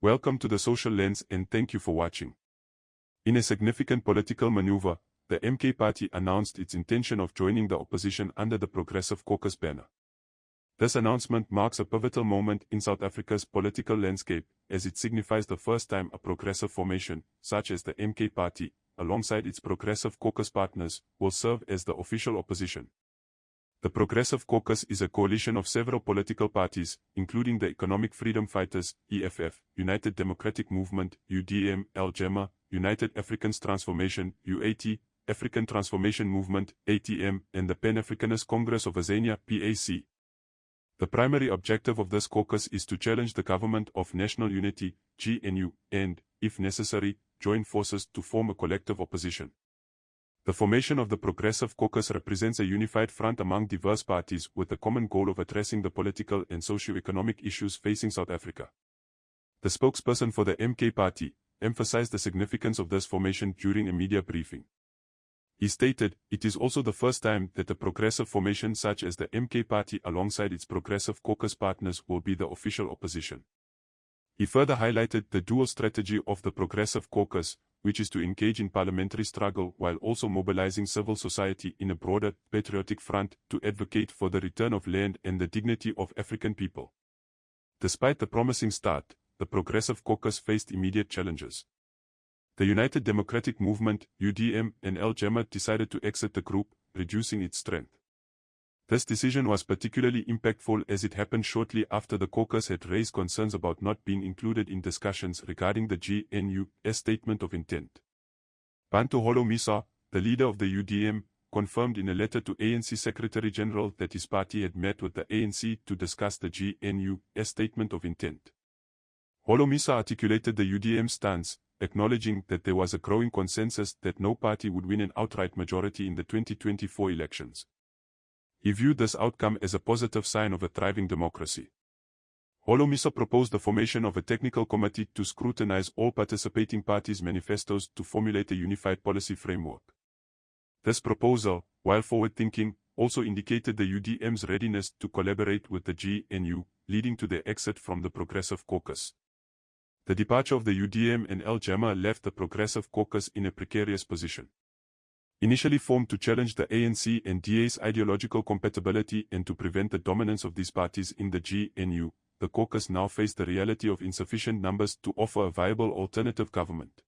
Welcome to the Social Lens and thank you for watching. In a significant political maneuver, the MK party announced its intention of joining the opposition under the Progressive Caucus banner. This announcement marks a pivotal moment in South Africa's political landscape, as it signifies the first time a progressive formation, such as the MK party, alongside its Progressive Caucus partners, will serve as the official opposition. The Progressive Caucus is a coalition of several political parties, including the Economic Freedom Fighters, EFF, United Democratic Movement, UDM, AlJama-ah, United Africans Transformation, UAT, African Transformation Movement, ATM, and the Pan-AfricanistCongress of Azania, PAC. The primary objective of this caucus is to challenge the Government of National Unity, GNU, and, if necessary, join forces to form a collective opposition. The formation of the Progressive Caucus represents a unified front among diverse parties with the common goal of addressing the political and socio-economic issues facing South Africa. The spokesperson for the MK party emphasized the significance of this formation during a media briefing. He stated, "It is also the first time that a progressive formation such as the MK party alongside its Progressive Caucus partners will be the official opposition." He further highlighted the dual strategy of the Progressive Caucus, which is to engage in parliamentary struggle while also mobilizing civil society in a broader, patriotic front to advocate for the return of land and the dignity of African people. Despite the promising start, the Progressive Caucus faced immediate challenges. The United Democratic Movement, UDM, and AlJama-ah decided to exit the group, reducing its strength. This decision was particularly impactful as it happened shortly after the caucus had raised concerns about not being included in discussions regarding the GNU's statement of intent. Bantu Holomisa, the leader of the UDM, confirmed in a letter to ANC Secretary General that his party had met with the ANC to discuss the GNU's statement of intent. Holomisa articulated the UDM stance, acknowledging that there was a growing consensus that no party would win an outright majority in the 2024 elections. He viewed this outcome as a positive sign of a thriving democracy. Holomisa proposed the formation of a technical committee to scrutinize all participating parties' manifestos to formulate a unified policy framework. This proposal, while forward-thinking, also indicated the UDM's readiness to collaborate with the GNU, leading to their exit from the Progressive Caucus. The departure of the UDM and AlJama-ah left the Progressive Caucus in a precarious position. Initially formed to challenge the ANC and DA's ideological compatibility and to prevent the dominance of these parties in the GNU, the caucus now faced the reality of insufficient numbers to offer a viable alternative government.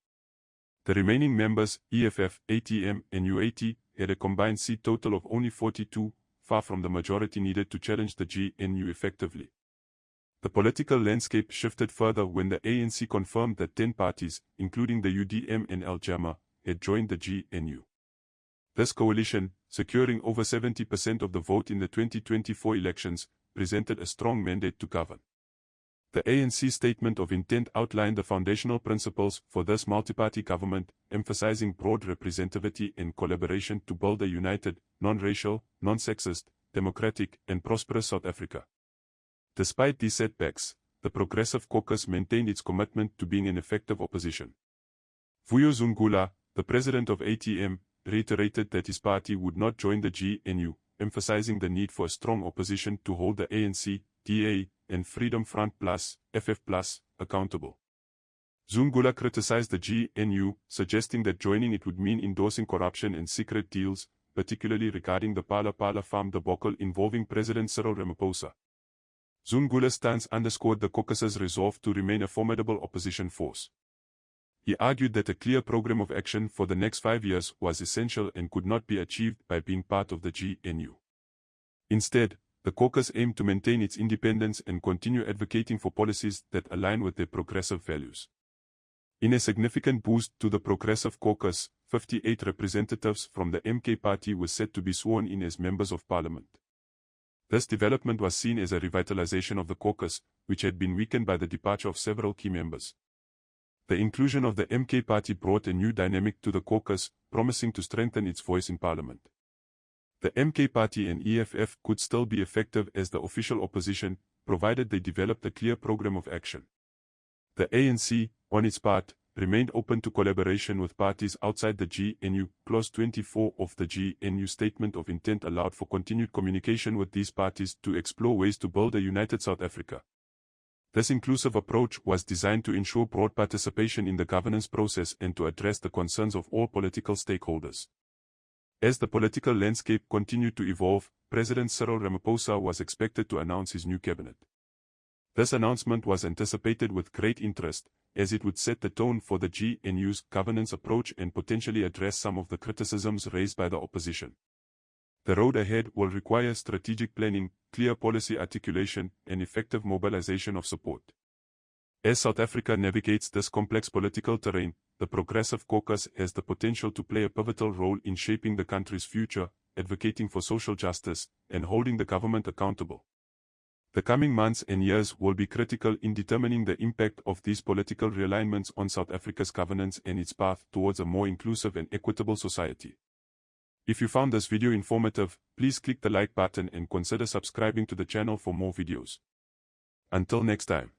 The remaining members, EFF, ATM, and UAT, had a combined seat total of only 42, far from the majority needed to challenge the GNU effectively. The political landscape shifted further when the ANC confirmed that 10 parties, including the UDM and AlJama-ah, had joined the GNU. This coalition, securing over 70% of the vote in the 2024 elections, presented a strong mandate to govern. The ANC statement of intent outlined the foundational principles for this multi-party government, emphasizing broad representativity and collaboration to build a united, non-racial, non-sexist, democratic, and prosperous South Africa. Despite these setbacks, the Progressive Caucus maintained its commitment to being an effective opposition. Vuyo Zungula, the president of ATM, reiterated that his party would not join the GNU, emphasizing the need for a strong opposition to hold the ANC, DA, and Freedom Front Plus, FF Plus, accountable. Zungula criticized the GNU, suggesting that joining it would mean endorsing corruption and secret deals, particularly regarding the Phala farm debacle involving President Cyril Ramaphosa. Zungula's stance underscored the caucus's resolve to remain a formidable opposition force. He argued that a clear program of action for the next 5 years was essential and could not be achieved by being part of the GNU. Instead, the caucus aimed to maintain its independence and continue advocating for policies that align with their progressive values. In a significant boost to the Progressive Caucus, 58 representatives from the MK party were set to be sworn in as members of parliament. This development was seen as a revitalization of the caucus, which had been weakened by the departure of several key members. The inclusion of the MK party brought a new dynamic to the caucus, promising to strengthen its voice in parliament. The MK party and EFF could still be effective as the official opposition, provided they developed a clear program of action. The ANC, on its part, remained open to collaboration with parties outside the GNU. Clause 24 of the GNU Statement of Intent allowed for continued communication with these parties to explore ways to build a united South Africa. This inclusive approach was designed to ensure broad participation in the governance process and to address the concerns of all political stakeholders. As the political landscape continued to evolve, President Cyril Ramaphosa was expected to announce his new cabinet. This announcement was anticipated with great interest, as it would set the tone for the GNU's governance approach and potentially address some of the criticisms raised by the opposition. The road ahead will require strategic planning, clear policy articulation, and effective mobilization of support. As South Africa navigates this complex political terrain, the Progressive Caucus has the potential to play a pivotal role in shaping the country's future, advocating for social justice, and holding the government accountable. The coming months and years will be critical in determining the impact of these political realignments on South Africa's governance and its path towards a more inclusive and equitable society. If you found this video informative, please click the like button and consider subscribing to the channel for more videos. Until next time.